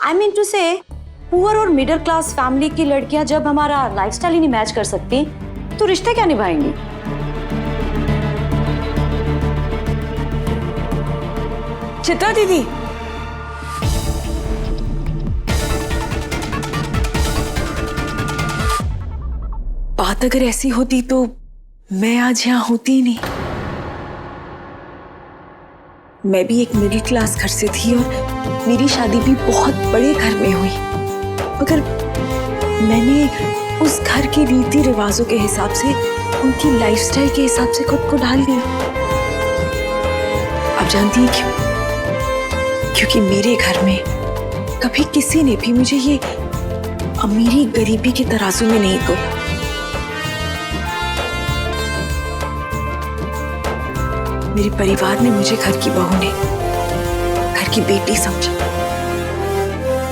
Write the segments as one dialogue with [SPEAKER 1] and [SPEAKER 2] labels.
[SPEAKER 1] I mean to से poor और middle class family की लड़कियां जब हमारा लाइफस्टाइल ही नहीं मैच कर सकती तो रिश्ते क्या निभाएंगी?
[SPEAKER 2] चित्रा दीदी, बात अगर ऐसी होती तो मैं आज यहाँ होती ही नहीं। मैं भी एक मिडिल क्लास घर से थी और मेरी शादी भी बहुत बड़े घर में हुई, मगर मैंने उस घर के रीति रिवाजों के हिसाब से, उनकी लाइफस्टाइल के हिसाब से खुद को ढाल लिया। आप जानती हैं क्यों? क्योंकि मेरे घर में कभी किसी ने भी मुझे ये अमीरी गरीबी के तराजू में नहीं तोला। मेरे परिवार ने मुझे घर की बहू ने, घर की बेटी समझा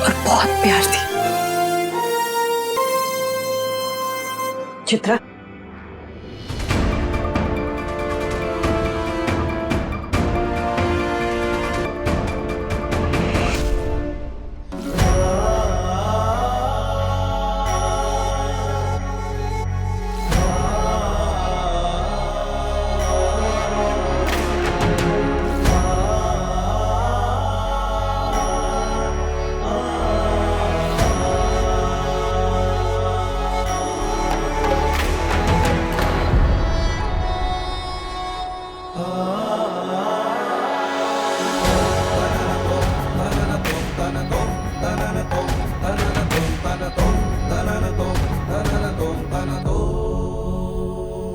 [SPEAKER 2] और बहुत प्यार दी। चित्रा,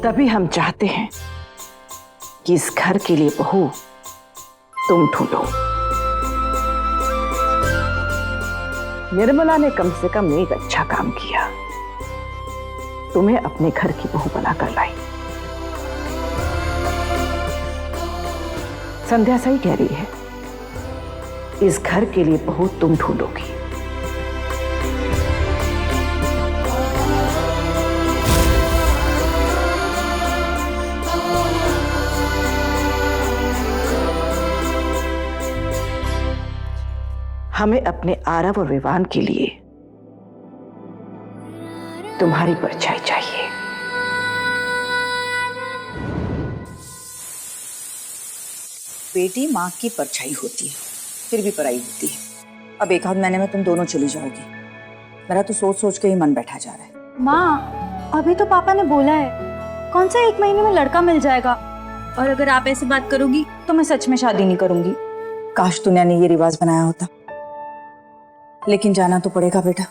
[SPEAKER 3] तभी हम चाहते हैं कि इस घर के लिए बहू तुम ढूंढो। निर्मला ने कम से कम एक अच्छा काम किया, तुम्हें अपने घर की बहू बनाकर लाई। संध्या सही कह रही है, इस घर के लिए बहू तुम ढूंढोगी। हमें अपने आरव और विवान के लिए तुम्हारी परछाई चाहिए।
[SPEAKER 4] बेटी माँ की परछाई होती है, फिर भी पराई होती है। अब एक आध महीने में तुम दोनों चली जाओगी। मेरा तो सोच सोच के ही मन बैठा जा रहा है।
[SPEAKER 1] माँ, अभी तो पापा ने बोला है कौन सा 1 महीने में लड़का मिल जाएगा, और अगर आप ऐसी बात करोगी तो मैं सच में शादी नहीं करूंगी।
[SPEAKER 4] काश दुनिया ने ये रिवाज बनाया होता, लेकिन जाना तो पड़ेगा बेटा।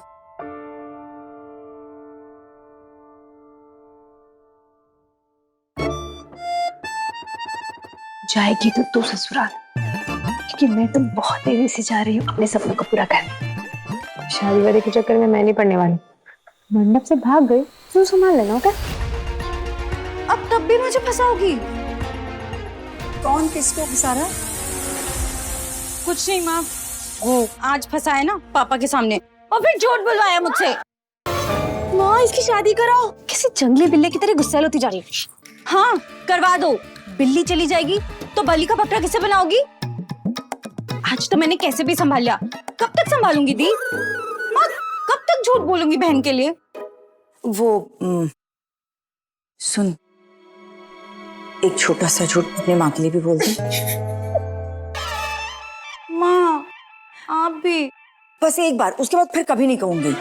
[SPEAKER 3] जाएगी तो तू ससुराल, क्योंकि मैं तो बहुत तेजी से जा रही हूँ अपने सपनों को पूरा करने।
[SPEAKER 5] शादी वादी के चक्कर में मैं नहीं पड़ने वाली। मंडप से भाग गई तो संभाल लेना, ओके?
[SPEAKER 1] अब तब भी मुझे फंसाओगी?
[SPEAKER 4] कौन किसको फंसा रहा?
[SPEAKER 1] कुछ नहीं माँ, वो आज फंसाया ना पापा के सामने, और फिर झूठ बुलवाया मुझसे। माँ, इसकी शादी कराओ। किसी जंगली बिल्ली की तरह गुस्सैल होती जा रही है। हाँ, करवा दो। बिल्ली चली जाएगी तो बलि का बकरा किससे बनाओगी? आज तो मैंने कैसे भी संभाल लिया, कब तक संभालूंगी दी? माँ, कब तक झूठ बोलूंगी बहन के लिए?
[SPEAKER 4] वो सुन, एक छोटा सा झूठ अपने माँ के लिए भी बोल दे।
[SPEAKER 1] माँ, आप भी।
[SPEAKER 4] बस एक बार, उसके बाद फिर कभी नहीं कहूंगी।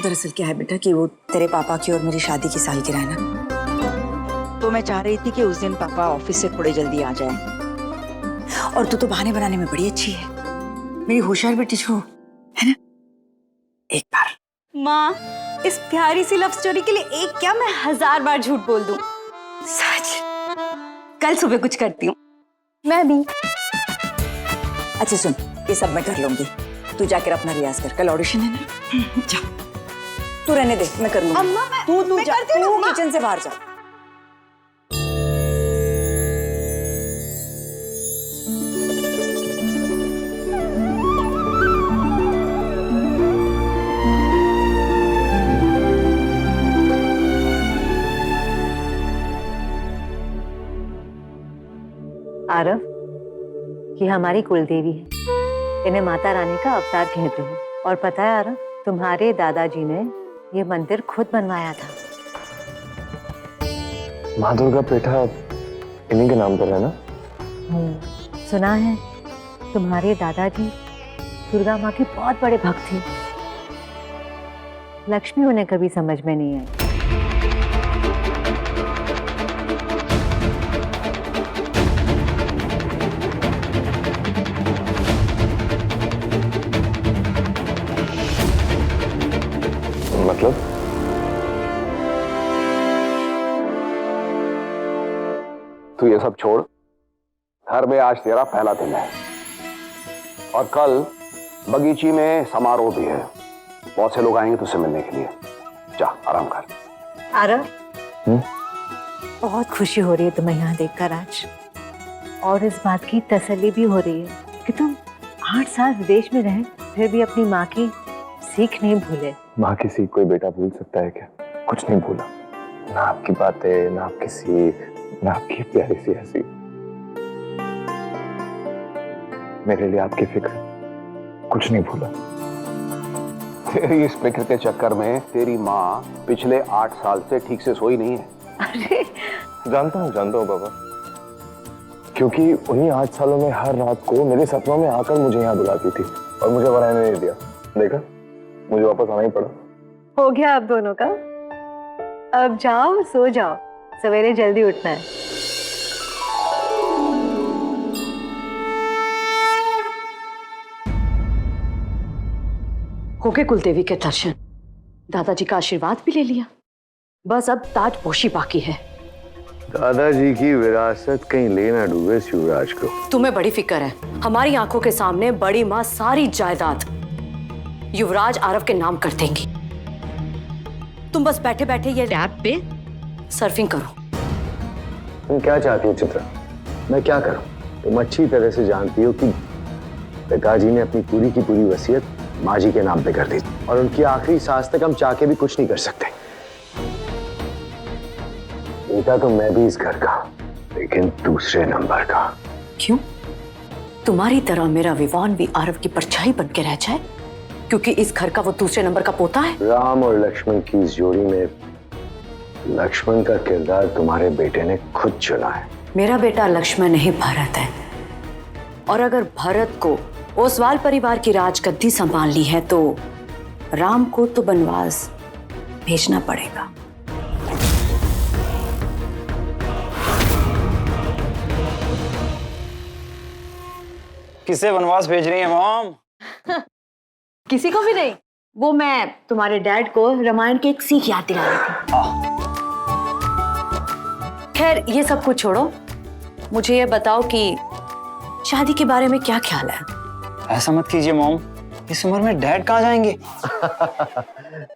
[SPEAKER 4] दरअसल क्या है बेटा कि वो तेरे पापा की और मेरी शादी की सालगिरह है ना, तो मैं चाह रही थी कि उस दिन पापा ऑफिस से थोड़े जल्दी आ जाए। और तू तो बहाने बनाने में बड़ी अच्छी है, मेरी होशियार बेटी छो, है ना? एक बार।
[SPEAKER 1] माँ, इस प्यारी सी लव स्टोरी के लिए एक क्या, मैं 1000 बार झूठ बोल दूं। सच, कल सुबह कुछ करती हूँ।
[SPEAKER 5] मैं भी।
[SPEAKER 4] अच्छा सुन, ये सब मैं कर लूंगी, तू जाकर अपना रियाज कर, कल ऑडिशन है ना। जा, तू रहने दे, मैं कर लूंगी।
[SPEAKER 1] अम्मा, मैं
[SPEAKER 4] जा,
[SPEAKER 1] करती हूँ
[SPEAKER 4] तू
[SPEAKER 1] ना,
[SPEAKER 4] किचन से बाहर जा।
[SPEAKER 6] आरव, ये हमारी कुलदेवी है, इन्हें माता रानी का अवतार कहते हैं। और पता है यार, तुम्हारे दादाजी ने ये मंदिर खुद बनवाया था।
[SPEAKER 7] माँ दुर्गा पेठा इन्हीं के नाम पर है ना?
[SPEAKER 6] सुना है तुम्हारे दादाजी दुर्गा माँ के बहुत बड़े भक्त थे। लक्ष्मी उन्हें कभी समझ में नहीं आई।
[SPEAKER 7] मतलब? तू ये सब छोड़, घर में आज तेरा पहला दिन है और कल बगीची में समारोह भी है। बहुत से लोग आएंगे तुझसे मिलने के लिए। जा आराम कर।
[SPEAKER 6] आरव, बहुत खुशी हो रही है तुम्हें यहाँ देखकर आज, और इस बात की तसल्ली भी हो रही है कि तुम 8 साल विदेश में रहे फिर भी अपनी माँ की सीख नहीं भूले।
[SPEAKER 7] माँ की सीख कोई बेटा भूल सकता है क्या? कुछ नहीं भूला, ना आपकी बातें, ना आपकी सीख, ना आपकी प्यारी सी हंसी। मेरे लिए आपकी फिक्र कुछ नहीं भूला। तेरी इस फिक्र के चक्कर में तेरी माँ पिछले 8 साल से ठीक से सोई नहीं है।
[SPEAKER 6] अरे
[SPEAKER 7] जानता हूँ बाबा, क्योंकि उन्हीं 8 सालों में हर रात को मेरे सपनों में आकर मुझे यहाँ बुलाती थी और मुझे वराने नहीं दिया। देखा, मुझे वापस आना ही पड़ा।
[SPEAKER 6] हो गया आप दोनों का। अब जाओ सो जाओ, सवेरे जल्दी उठना है।
[SPEAKER 1] हो गए कुलदेवी के दर्शन, दादाजी का आशीर्वाद भी ले लिया, बस अब ताजपोशी बाकी है।
[SPEAKER 7] दादाजी की विरासत कहीं ले ना डूबे शिवराज को।
[SPEAKER 1] तुम्हें बड़ी फिक्र है, हमारी आंखों के सामने बड़ी माँ सारी जायदाद युवराज आरव के नाम कर देंगी। तुम बस बैठे बैठे ये ऐप पे सर्फिंग करो।
[SPEAKER 7] तुम क्या चाहती हो चित्रा? मैं क्या करूं? तुम अच्छी तरह से जानती हो कि पिताजी ने अपनी पूरी की पूरी वसीयत माँ जी के नाम पे कर दी और उनकी आखिरी सांस तक हम चाह के भी कुछ नहीं कर सकते। बेटा तो मैं भी इस घर का, लेकिन दूसरे नंबर का।
[SPEAKER 1] क्यों? तुम्हारी तरह मेरा विवान भी आरव की परछाई बन के रह जाए क्योंकि इस घर का वो दूसरे नंबर का पोता है।
[SPEAKER 7] राम और लक्ष्मण की इस जोड़ी में लक्ष्मण का किरदार तुम्हारे बेटे ने खुद चुना है।
[SPEAKER 1] मेरा बेटा लक्ष्मण नहीं भरत है, और अगर भरत को ओसवाल परिवार की राजगद्दी संभालनी है तो राम को तो बनवास भेजना पड़ेगा।
[SPEAKER 8] किसे वनवास भेज रही है मॉम?
[SPEAKER 6] किसी को भी नहीं, वो मैं तुम्हारे डैड को रामायण की एक सीख याद दिला रही थी।
[SPEAKER 1] खैर ये सब कुछ छोड़ो, मुझे ये बताओ कि शादी के बारे में क्या ख्याल है?
[SPEAKER 8] ऐसा मत कीजिए मॉम, इस उम्र में डैड कहाँ जाएंगे?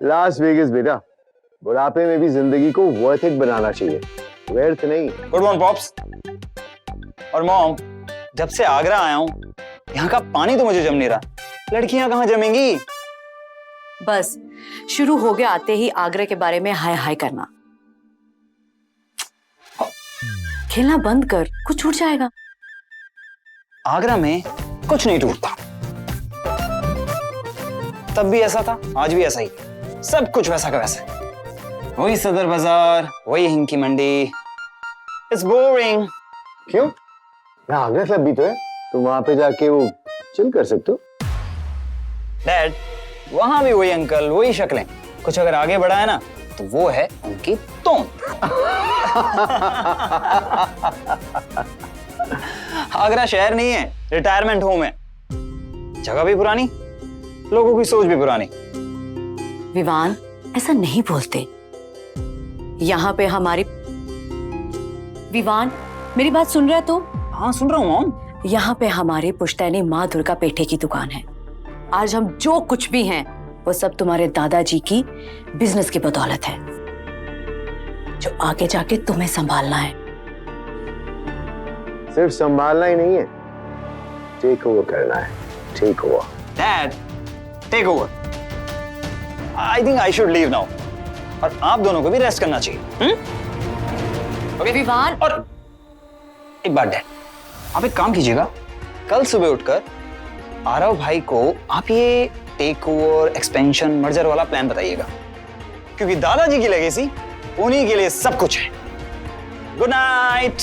[SPEAKER 7] लास वेगस बेटा, बुढ़ापे में भी जिंदगी को वर्थ इट बनाना चाहिए, व्यर्थ नहीं।
[SPEAKER 8] Good morning pops. और मॉम, जब से आगरा आया हूँ यहाँ का पानी तो मुझे जम नहीं रहा, लड़कियां कहाँ जमेंगी?
[SPEAKER 1] बस शुरू हो गया आते ही आगरा के बारे में हाय हाय करना। खेलना बंद कर, कुछ छूट जाएगा।
[SPEAKER 8] आगरा में कुछ नहीं टूटता, तब भी ऐसा था, आज भी ऐसा ही, सब कुछ वैसा का वैसा। वही सदर बाजार, वही हिंग की मंडी। It's boring.
[SPEAKER 7] क्यों? यहाँ आगरा क्लब भी तो है, तुम वहां पे जाके वो चिल कर सकते हो।
[SPEAKER 8] डैड, वहां भी वही अंकल, वही शक्लें, कुछ अगर आगे बढ़ा है ना तो वो है उनकी तोन। आगरा शहर नहीं है, रिटायरमेंट होम है। जगह भी पुरानी, लोगों की सोच भी पुरानी।
[SPEAKER 1] विवान, ऐसा नहीं बोलते। यहाँ पे हमारी विवान, मेरी बात सुन रहा है तो?
[SPEAKER 8] हाँ सुन रहा हूँ मॉम।
[SPEAKER 1] यहाँ पे हमारे पुश्तैनी माँ दुर्गा पेठे की दुकान है। आज हम जो कुछ भी हैं वो सब तुम्हारे दादाजी की बिजनेस की बदौलत है, जो आगे जाके तुम्हें संभालना है।
[SPEAKER 7] सिर्फ संभालना ही नहीं है, टेक ओवर करना है। Take over.
[SPEAKER 8] Dad, take over. I think I should leave now. और आप दोनों को भी रेस्ट करना चाहिए। ओके
[SPEAKER 1] विवान,
[SPEAKER 8] और एक बात डैड, आप एक काम कीजिएगा, कल सुबह उठकर आरव भाई को आप ये टेक ओवर, एक्सपेंशन, मर्जर वाला प्लान बताइएगा, क्योंकि दादाजी की लेगेसी उन्हीं के लिए सब कुछ है। Good night.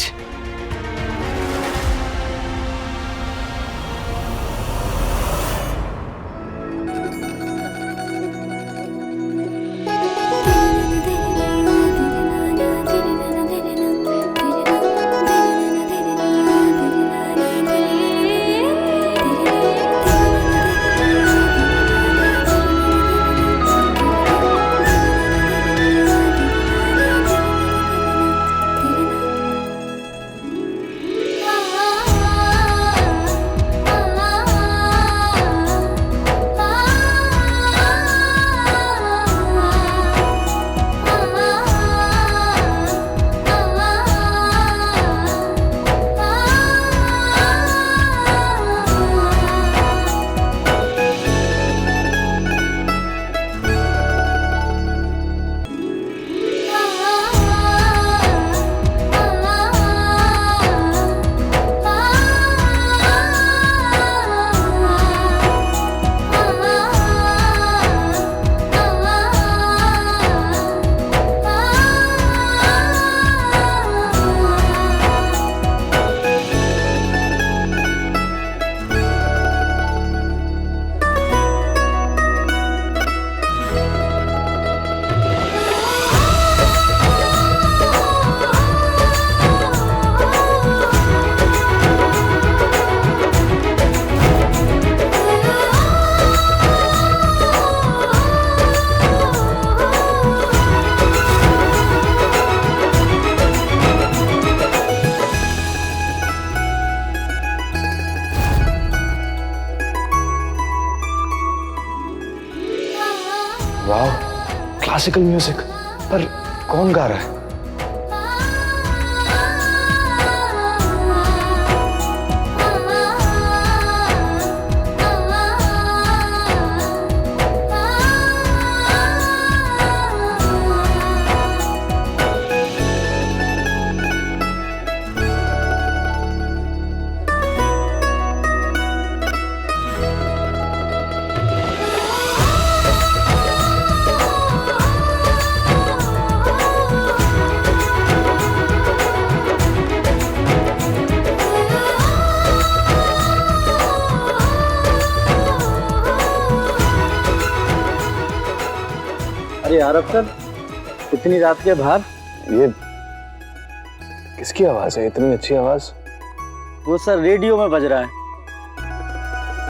[SPEAKER 7] वाह, क्लासिकल म्यूजिक, पर कौन गा रहा है?
[SPEAKER 9] अरे यार अफसर, इतनी रात के बाहर?
[SPEAKER 7] ये किसकी आवाज है? इतनी अच्छी आवाज?
[SPEAKER 9] वो सर रेडियो में बज रहा है।